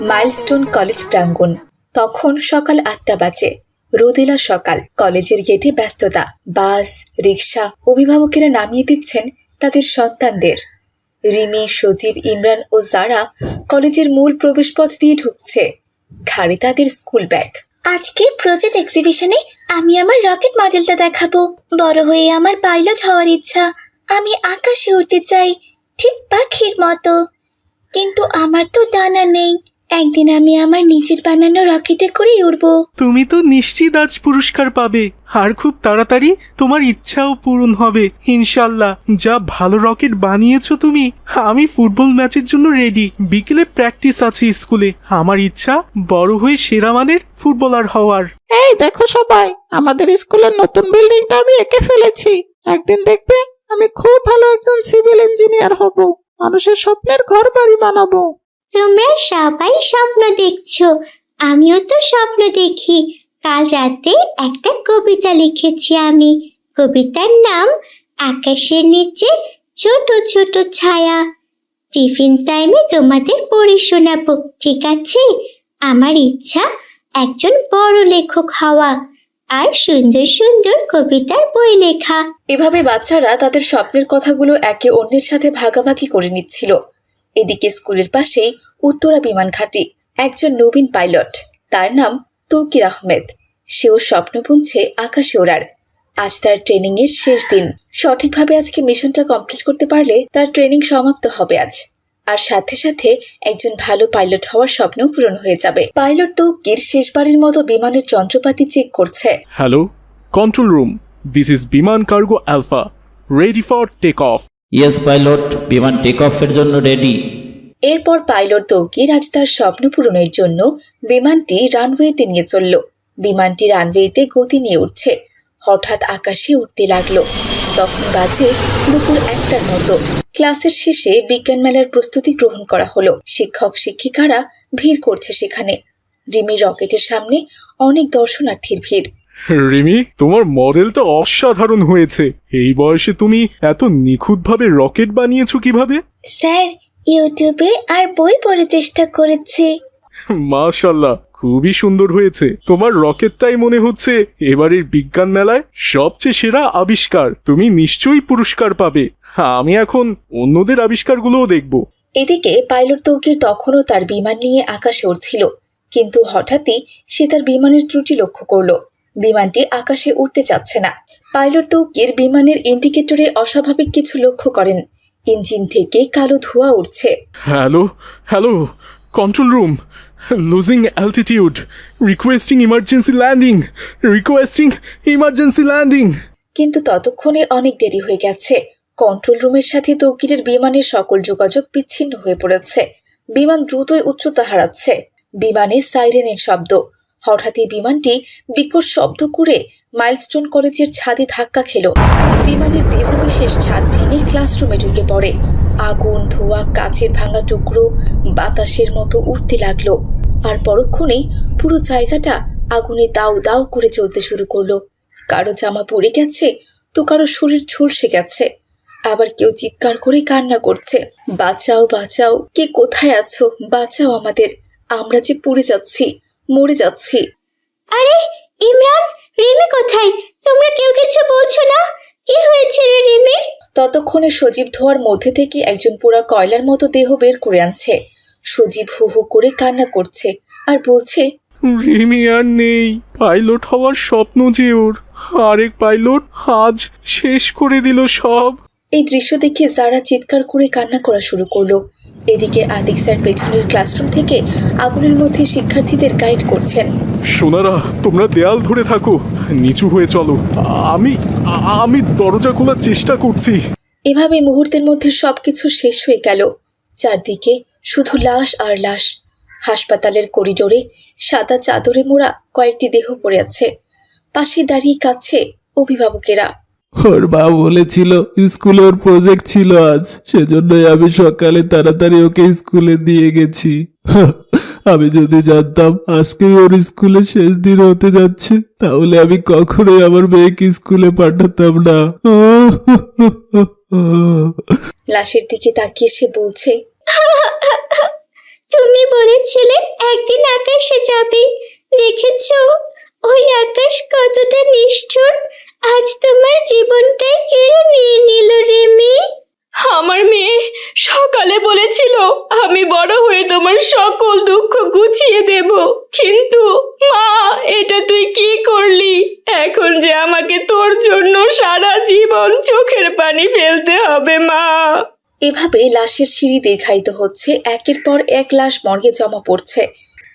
Milestone college প্রাঙ্গণ। তখন সকাল ৮টা বাজে। রোদেলা সকাল। কলেজের গেটে ব্যস্ততা। বাস, রিকশা, অভিভাবকেরা নামিয়ে দিচ্ছেন তাদের সন্তানদের। রিমি, সজীব, ইমরান ও জারা কলেজের মূল প্রবেশপথ দিয়ে ঢুকছে, ঘাড়ে তাদের স্কুল ব্যাগ। আজকের প্রজেক্ট এক্সিবিশনে আমি আমার রকেট মডেলটা দেখাবো। বড় হয়ে আমার পাইলট হওয়ার ইচ্ছা। আমি আকাশে উড়তে চাই, ঠিক পাখির মতো। কিন্তু আমার তো ডানা নেই। একদিন আমি আমার নিজের বানানো রকেটে করেই উড়বো। তুমি তো নিশ্চিত আজ পুরস্কার পাবে, আর খুব তাড়াতাড়ি তোমার ইচ্ছাও পূরণ হবে ইনশাল্লাহ। যা ভালো রকেট বানিয়েছো তুমি। আমি ফুটবল ম্যাচের জন্য রেডি। বিকেলে প্র্যাকটিস আছে স্কুলে। আমার ইচ্ছা বড় হয়ে সেরা মানের ফুটবলার হওয়ার। এই দেখো সবাই, আমাদের স্কুলের নতুন বিল্ডিংটা আমি এঁকে ফেলেছি। একদিন দেখবে আমি খুব ভালো একজন সিভিল ইঞ্জিনিয়ার হব। মানুষের স্বপ্নের ঘর বাড়ি বানাবো। তোমরা সবাই স্বপ্ন দেখছো, আমিও তো স্বপ্ন দেখি। কাল রাতে একটা কবিতা লিখেছি আমি। কবিতার নাম আকাশের নিচে ছোট ছোট ছায়া। টিফিন টাইমে তোমাদের পড়ে শোনাবো, ঠিক আছে? আমার ইচ্ছা একজন বড় লেখক হওয়া আর সুন্দর সুন্দর কবিতার বই লেখা। এভাবে বাচ্চারা তাদের স্বপ্নের কথাগুলো একে অন্যের সাথে ভাগাভাগি করে নিচ্ছিল। এদিকে স্কুলের পাশেই উত্তরা বিমান ঘাঁটি। একজন নবীন পাইলট, তার নাম তৌকির আহমেদ। সেও স্বপ্ন বুনছে আকাশে ওড়ার। আজ তার ট্রেনিং এর শেষ দিন। সঠিকভাবে আজকে মিশনটা কমপ্লিট করতে পারলে তার ট্রেনিং সমাপ্ত হবে আজ। আর সাথে সাথে একজন ভালো পাইলট হওয়ার স্বপ্ন পূরণ হয়ে যাবে। পাইলট তৌকির শেষবারের মতো বিমানের যন্ত্রপাতি চেক করছে। Hello, control room, this is বিমান cargo alpha, ready for take off. Yes pilot, বিমান টেক অফের জন্য রেডি। এরপর পাইলট তৌকির আজ তার স্বপ্ন পূরণের জন্য বিমানটি রানওয়েতে নিয়ে চলল। বিমানটি রানওয়েতে গতি নিয়ে উঠছে। হঠাৎ আকাশে উঠতে লাগলো। তখন বাজে দুপুর ১টার মতো। ক্লাসের শেষে বিজ্ঞান মেলার প্রস্তুতি গ্রহণ করা হলো। শিক্ষক শিক্ষিকারা ভিড় করছে সেখানে। রিমির রকেটের সামনে অনেক দর্শনার্থীর ভিড়। রিমি, তোমার মডেলটা অসাধারণ হয়েছে। এই বয়সে তুমি এত নিখুঁতভাবে রকেট বানিয়েছো কিভাবে? স্যার, ইউটিউবে আর বই পড়ে চেষ্টা করেছি। মাশাআল্লাহ, খুবই সুন্দর হয়েছে। তোমার রকেটটাই মনে হচ্ছে এবারের বিজ্ঞান মেলায় সবচেয়ে সেরা আবিষ্কার। তুমি নিশ্চয়ই পুরস্কার পাবে। আমি এখন অন্যদের আবিষ্কারগুলোও দেখব। এদিকে পাইলট তৌকির তখনও তার বিমান নিয়ে আকাশে উড়ছিল, কিন্তু হঠাৎই সে তার বিমানের ত্রুটি লক্ষ্য করলো। বিমানটি আকাশে উঠতে চাচ্ছে না। পাইলট তৌকির বিমানের ইন্ডিকেটরে অস্বাভাবিক কিছু লক্ষ্য করেন। ইঞ্জিন থেকে কালো ধোঁয়া উঠছে। Hello hello, control room, losing altitude, requesting emergency landing, requesting emergency landing. কিন্তু ততক্ষণে অনেক দেরি হয়ে গেছে। কন্ট্রোল রুমের সাথে তৌকিরের বিমানের সকল যোগাযোগ বিচ্ছিন্ন হয়ে পড়েছে। বিমান দ্রুতই উচ্চতা হারাচ্ছে। বিমানে সাইরেনের শব্দ। হঠাৎই বিমানটি বিকট শব্দ করে মাইলস্টোন কলেজের ছাদে ধাক্কা খেল। বিমানের দেহবিশেষ ছাদ ভেঙে ক্লাসরুমে ঢুকে পড়ে। আগুন, ধোঁয়া, কাচের ভাঙা টুকরো বাতাসের মতো উঠতে লাগলো। আর পরক্ষণেই পুরো জায়গাটা আগুনে দাউ দাউ করে জ্বলতে শুরু করলো। কারো জামা পড়ে গেছে, তো কারো শরীর ঝলসে গেছে। আবার কেউ চিৎকার করে কান্না করছে, বাঁচাও বাঁচাও, কে কোথায় আছো, বাঁচাও আমাদের, আমরা যে পুড়ে যাচ্ছি, মরে যাচ্ছি। আরে ইমরান, রিমি কোথায়? তোমরা কেউ কিছু বলছো না? কি হয়েছে রে রিমির? ততক্ষণে সজীব ধোয়ার মধ্যে থেকে একজন পোড়া কয়লার মতো দেহ বের করে আনছে। সজীব হু হু করে কান্না করছে আর বলছে, রিমি আর নেই। পাইলট হওয়ার স্বপ্ন যে ওর, আরেক পাইলট আজ শেষ করে দিল সব। এই দৃশ্য দেখে যারা চিৎকার করে কান্না করা শুরু করলো। এদিকে আতিক স্যার পেছনের ক্লাসরুম থেকে আগুনের মধ্যে শিক্ষার্থীদের গাইড করছেন। সোনারা, তোমরা দেয়াল ধরে থাকো, নিচু হয়ে চলো। আমি দরজা খোলার চেষ্টা করছি। এভাবে মুহূর্তের মধ্যে সবকিছু শেষ হয়ে গেল। চারদিকে শুধু লাশ আর লাশ। হাসপাতালের করিডোরে সাদা চাদরে মোড়া কয়েকটি দেহ পড়ে আছে। পাশে দাঁড়িয়ে কাঁদছে অভিভাবকেরা। ওর মা বলেছিল স্কুলে ওর প্রজেক্ট ছিল আজ, সেজন্যই আমি সকালে তাড়াতাড়ি ওকে স্কুলে দিয়ে গেছি। আমি যদি জানতাম আজকেই ওর স্কুলে শেষ দিন হতে যাচ্ছে, তাহলে আমি কখনোই আমার মেয়েকে স্কুলে পাঠাতাম না। লাশের দিকে তাকিয়ে সে বলছে, তুমি বলেছিলে একদিন আকাশে যাবে, দেখেছো ওই আকাশ কতটা নিষ্ঠুর, আজ তোমার জীবনটাই কেড়ে নিয়ে নিল রে মেয়ে। আমার মেয়ে সকালে বলেছিল আমি বড় হয়ে তোমার সকল দুঃখ গুছিয়ে দেব, কিন্তু মা এটা তুই কি করলি? এখন যে আমাকে তোর জন্য সারা জীবন চোখের পানি ফেলতে হবে মা। এভাবে লাশের সিঁড়ি দীর্ঘায়িত হচ্ছে, একের পর এক লাশ মর্গে জমা পড়ছে।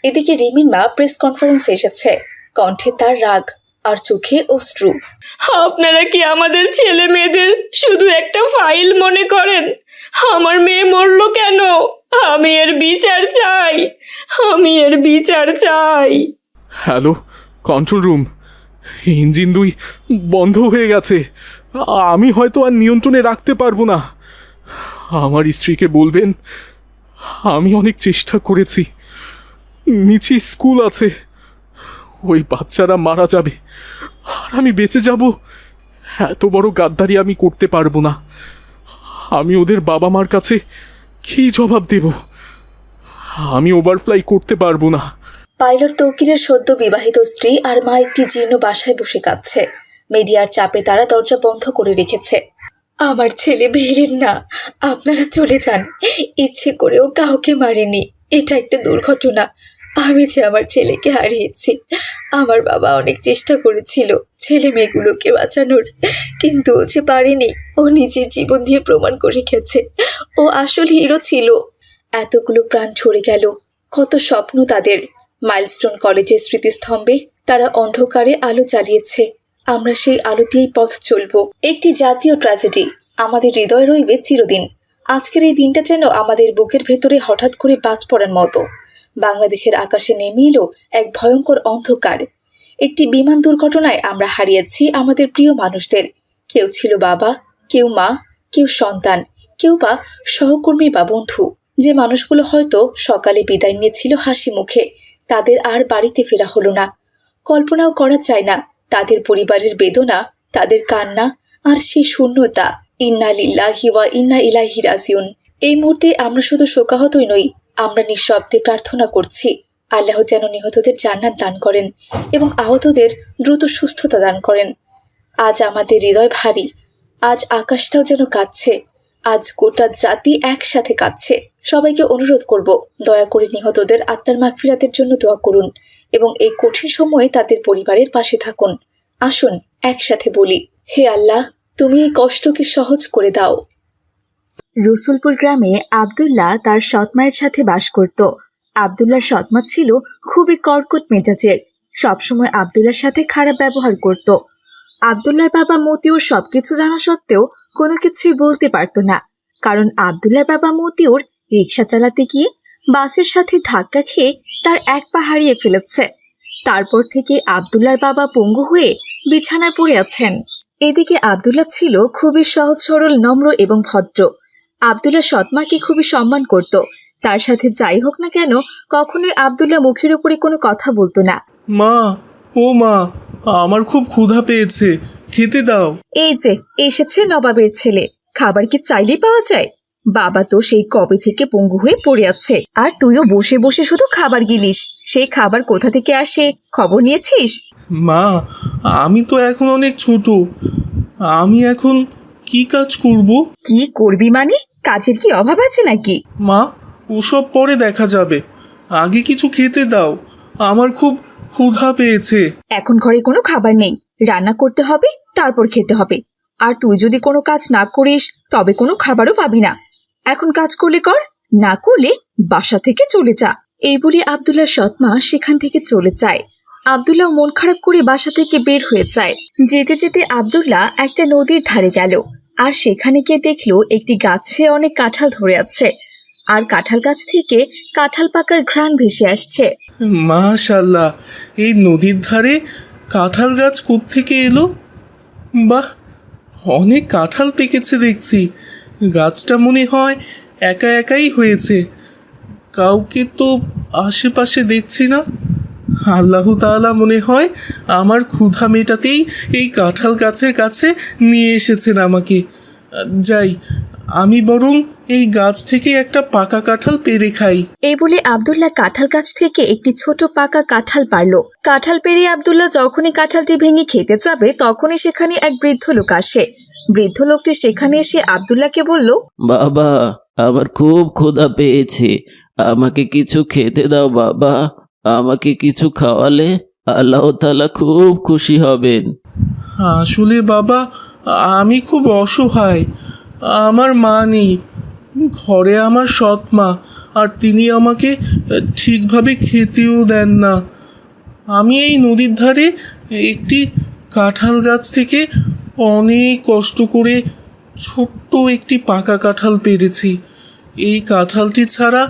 এদিকে রিমির মা প্রেস কনফারেন্সে এসেছে, কণ্ঠে তার রাগ আর চোখে অশ্রু। আপনারা কি আমাদের ছেলে মেয়েদের শুধু একটা ফাইল মনে করেন? আমার মেয়ে মরলো কেন? আমি এর বিচার চাই, আমি এর বিচার চাই। হ্যালো কন্ট্রোল রুম, ইঞ্জিন 2 বন্ধ হয়ে গেছে। আমি হয়তো আর নিয়ন্ত্রণে রাখতে পারবো না। আমার স্ত্রীকে বলবেন আমি অনেক চেষ্টা করেছি, নিচে স্কুল আছে, ওই বাচ্চারা মারা যাবে আর আমি বেঁচে যাব। এত বড় গাদ্দারি আমি করতে পারবো না। আমি ওদের বাবা মার কাছে কী জবাব দেব? আমি ওভারফ্লাই করতে পারবো না। পাইলট তৌকিরের সদ্য বিবাহিত স্ত্রী আর মা একটি জীর্ণ বাসায় বসে কাঁদছে। মিডিয়ার চাপে তারা দরজা বন্ধ করে রেখেছে। আমার ছেলে ভিলেন না, আপনারা চলে যান। ইচ্ছে করেও কাউকে মারেনি, এটা একটা দুর্ঘটনা। আমি যে আমার ছেলেকে হারিয়েছি। আমার বাবা অনেক চেষ্টা করেছিল ছেলে মেয়েগুলোকে বাঁচানোর, কিন্তু ও যে পারেনি। ও নিজের জীবন দিয়ে প্রমাণ করে গেছে ও আসল হিরো ছিল। এতগুলো প্রাণ ঝরে গেল, কত স্বপ্ন তাদের। মাইলস্টোন কলেজের স্মৃতিস্তম্ভে তারা অন্ধকারে আলো জ্বালিয়েছে, আমরা সেই আলো দিয়েই পথ চলব। একটি জাতীয় ট্র্যাজেডি আমাদের হৃদয়ে রইবে চিরদিন। আজকের এই দিনটা যেন আমাদের বুকের ভেতরে হঠাৎ করে বাজ পড়ার মতো। বাংলাদেশের আকাশে নেমে এলো এক ভয়ঙ্কর অন্ধকার। একটি বিমান দুর্ঘটনায় আমরা হারিয়েছি আমাদের প্রিয় মানুষদের। কেউ ছিল বাবা, কেউ মা, কেউ সন্তান, কেউ বা সহকর্মী বা বন্ধু। যে মানুষগুলো হয়তো সকালে বিদায় নিয়েছিল হাসি মুখে, তাদের আর বাড়িতে ফেরা হলো না। কল্পনাও করা যায় না তাদের পরিবারের বেদনা, তাদের কান্না আর সেই শূন্যতা। ইন্না লিল্লাহি ওয়া ইন্না ইলাইহি রাজিউন। এই মুহূর্তে আমরা শুধু শোকাহতই নই, আমরা নিঃশব্দে প্রার্থনা করছি আল্লাহ যেন নিহতদের জান্নাত দান করেন এবং আহতদের দ্রুত সুস্থতা দান করেন। আজ আমাদের হৃদয় ভারী, আজ আকাশটাও যেন কাঁদছে, আজ গোটা জাতি একসাথে কাঁদছে। সবাইকে অনুরোধ করব, দয়া করে নিহতদের আত্মার মাগফিরাতের জন্য দোয়া করুন এবং এই কঠিন সময়ে তাদের পরিবারের পাশে থাকুন। আসুন একসাথে বলি, হে আল্লাহ, তুমি এই কষ্টকে সহজ করে দাও। রসুলপুর গ্রামে আব্দুল্লাহ তার সৎমায়ের সাথে বাস করত। আব্দুল্লাহর সৎমা ছিল খুবই কর্কট মেজাজের, সবসময় আব্দুল্লাহর সাথে খারাপ ব্যবহার করত। আব্দুল্লাহর বাবা মতিউর সবকিছু জানা সত্ত্বেও কোনো কিছুই বলতে পারত না, কারণ আব্দুল্লাহর বাবা মতিউর রিক্সা চালাতে গিয়ে বাসের সাথে ধাক্কা খেয়ে তার এক পা হারিয়ে ফেলেছে। তারপর থেকে আব্দুল্লাহর বাবা পঙ্গু হয়ে বিছানায় পড়ে আছেন। এদিকে আব্দুল্লাহ ছিল খুবই সহজ সরল, নম্র এবং ভদ্র। আব্দুল্লাহ সৎমাকে খুবই সম্মান করত। তার সাথে যাই হোক না কেন, কখনোই আব্দুল্লাহ মুখের উপরে কোনো কথা বলতো না। মা, ও মা, আমার খুব ক্ষুধা পেয়েছে, খেতে দাও। এই যে এসেছে নবাবের ছেলে, খাবার কি চাইলেই পাওয়া যায়? বাবা তো সেই কবে থেকে পঙ্গু হয়ে পড়ে আছে, আর তুইও বসে বসে শুধু খাবার গিলিস। সেই খাবার কোথা থেকে আসে খবর নিয়েছিস? মা, আমি তো এখন অনেক ছোট, আমি এখন কি কাজ করব? কি করবি মানে? কাজের কি অভাব আছে নাকি? মা, ওসব পরে দেখা যাবে, আগে কিছু খেতে দাও, আমার খুব ক্ষুধা পেয়েছে। এখন ঘরে কোনো খাবার নেই, রান্না করতে হবে, তারপর খেতে হবে। আর তুই যদি কোনো কাজ না করিস তবে কোনো খাবারও পাবি না। এখন কাজ করলে কর, না করলে বাসা থেকে চলে যা। এই বলে আব্দুল্লাহর সৎমা সেখান থেকে চলে যায়। আব্দুল্লাহ মন খারাপ করে বাসা থেকে বের হয়ে যায়। যেতে যেতে আব্দুল্লাহ একটা নদীর ধারে গেল, আর সেখানে গিয়ে দেখলো একটি গাছে অনেক কাঁঠাল ধরে আছে, আর কাঁঠাল গাছ থেকে কাঁঠাল পাকার ঘ্রাণ ভেসে আসছে। মাশাআল্লাহ, এই নদীর ধারে কাঁঠাল গাছ কোত্থেকে এলো? বাহ, অনেক কাঁঠাল পেকেছে দেখছি। গাছটা মনে হয় একা একাই হয়েছে, কাউকে তো আশেপাশে দেখছি না। আল্লাহ তাআলা মনে হয় আমার ক্ষুধা মেটাতেই এই কাঁঠাল গাছের কাছে নিয়ে এসেছেন আমাকে। যাই, আমি বরং এই গাছ থেকে একটা পাকা কাঁঠাল পেড়ে খাই। এই বলে আব্দুল্লাহ কাঁঠাল গাছ থেকে একটি ছোট পাকা কাঁঠাল পারল। কাঁঠাল পেরে আব্দুল্লাহ যখনই কাঁঠালটি ভেঙে খেতে যাবে তখনই সেখানে এক বৃদ্ধ লোক আসে। বৃদ্ধ লোকটি সেখানে এসে আব্দুল্লাহকে বলল, বাবা, আমার খুব ক্ষুধা পেয়েছে, আমাকে কিছু খেতে দাও বাবা। আমাকে কিছু খাওয়ালে আল্লাহ তাআলা খুব খুশি হবেন। আসলে বাবা, আমি খুব অসহায়। আমার মা নেই, ঘরে আমার সৎ মা, আর তিনি আমাকে ঠিকভাবে খেতেও দেন না। আমি এই নদীর ধারে একটি কাঁঠাল গাছ থেকে অনেক কষ্ট করে ছোট্ট একটি পাকা কাঁঠাল পেরেছি। এই কাঁঠালটি ছাড়া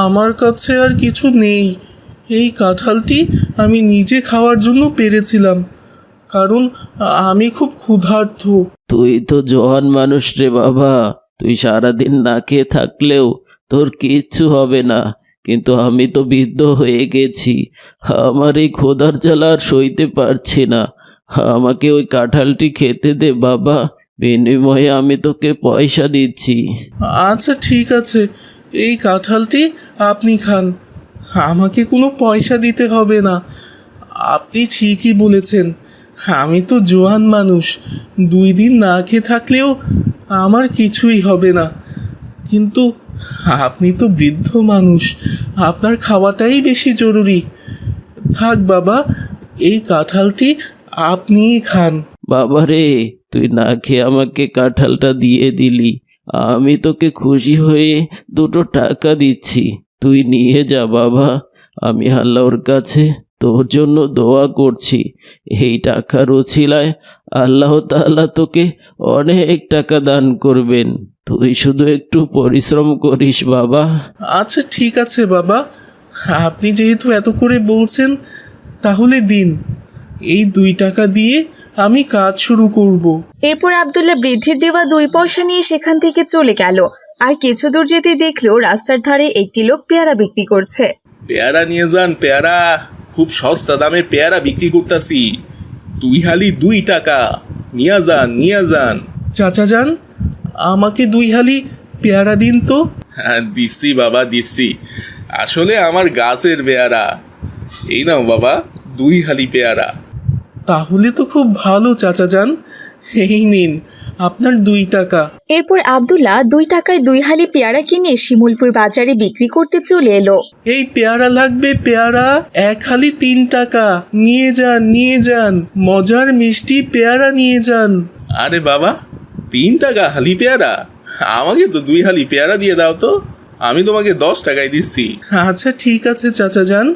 আমার কাছে আর কিছু নেই। এই কাঁঠালটি আমি নিজে খাওয়ার জন্য পেরেছিলাম, কারণ আমি খুব ক্ষুধার্ত। তুই তো জোয়ান মানুষ রে বাবা, তুই সারাদিন না খেয়ে থাকলেও তোর কিচ্ছু হবে না, কিন্তু আমি তো বৃদ্ধ হয়ে গেছি। আমার এই ক্ষুধার জ্বালা আর সইতে পারছি না। আমাকে ওই কাঁঠালটি খেতে দে বাবা, বিনিময়ে আমি তোকে পয়সা দিচ্ছি। আচ্ছা ঠিক আছে, এই কাঁঠালটি আপনি খান, আমাকে কোনো পয়সা দিতে হবে না। আপনি ঠিকই বলেছেন, আমি তো জোয়ান মানুষ, 2 দিন না খেয়ে থাকলেও আমার কিছুই হবে না। কিন্তু আপনি তো বৃদ্ধ মানুষ, আপনার খাওয়াটাই বেশি জরুরি। থাক বাবা, এই কাঁঠালটি আপনিই খান। বাবা রে, তুই না খেয়ে আমাকে কাঁঠালটা দিয়ে দিলি, আমি তোকে খুশি হয়ে 2 টাকা দিচ্ছি, তুই নিয়ে যা বাবা। আমি আল্লাহর কাছে তোর জন্য দোয়া করছি, এই টাকার উছিলায় আল্লাহ তাআলা তোকে অনেক টাকা দান করবেন। তুই শুধু একটু পরিশ্রম করিস বাবা। আচ্ছা ঠিক আছে বাবা, আপনি যেহেতু এত করে বলছেন, তাহলে দিন। এই 2 টাকা দিয়ে আমি কাজ শুরু করব। এরপর আব্দুল্লাহ বৃদ্ধির দেওয়া 2 পয়সা নিয়ে সেখান থেকে চলে গেল। আর কিছু দূর যেতে দেখলো রাস্তার ধারে একটি লোক পেয়ারা বিক্রি করছে। পেয়ারা নিয়ে যান, পেয়ারা খুব সস্তা দামে পেয়ারা বিক্রি করতেছি। 2 হালি 2 টাকা, নিয়ে যান নিয়ে যান। চাচা যান, আমাকে 2 হালি পেয়ারা দিন তো। হ্যাঁ দিচ্ছি বাবা দিচ্ছি, আসলে আমার গাছের পেয়ারা। এই নাও বাবা 2 হালি পেয়ারা। তাহলে তো খুব ভালো চাচা যান, এই নিন আপনার 2 টাকা। এরপর আব্দুল্লাহ 2 টাকায় 2 হালি পেয়ারা কিনে শিমুলপুর বাজারে বিক্রি করতে চলে এলো। এই পেয়ারা লাগবে, পেয়ারা 1 হালি 3 টাকা, নিয়ে যান নিয়ে যান, মজার মিষ্টি পেয়ারা নিয়ে যান। আরে বাবা, 3 টাকা হালি পেয়ারা? আমাকে তো 2 হালি পেয়ারা দিয়ে দাও তো, আমি তোমাকে 10 টাকায় দিচ্ছি। আচ্ছা ঠিক আছে চাচা যান,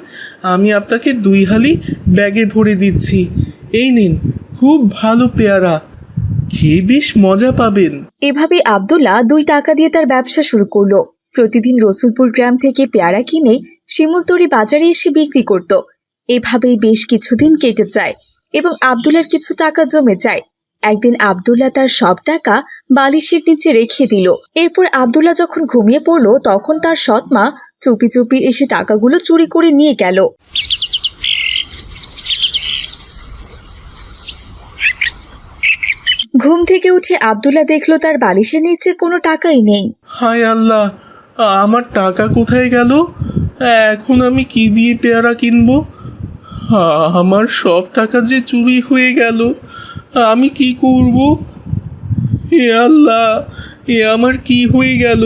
আমি আপনাকে 2 হালি ব্যাগে ভরে দিচ্ছি। এই নিন, খুব ভালো পেয়ারা, খেয়ে বেশ মজা পাবেন। এভাবে আব্দুল্লাহ 2 টাকা দিয়ে তার ব্যবসা শুরু করলো। প্রতিদিন রসুলপুর গ্রাম থেকে পেয়ারা কিনে শিমুলতরি বাজারে এসে বিক্রি করত। এভাবেই বেশ কিছুদিন কেটে যায় এবং আব্দুল্লাহর কিছু টাকা জমে যায়। একদিন আব্দুল্লাহ তার সব টাকা বালিশের নিচে রেখে দিল। এরপর আব্দুল্লাহ যখন ঘুমিয়ে পড়ল তখন তার সৎ মা চুপি চুপি এসে টাকাগুলো চুরি করে নিয়ে গেল। ঘুম থেকে উঠে আব্দুল্লাহ দেখলো তার বালিশের নিচে কোনো টাকাই নেই। হায় আল্লাহ, আমার টাকা কোথায় গেল? এখন আমি কি দিয়ে পেয়ারা কিনবো? আমার সব টাকা যে চুরি হয়ে গেল, আমি কি করব? এ আল্লাহ, এ আমার কি হয়ে গেল?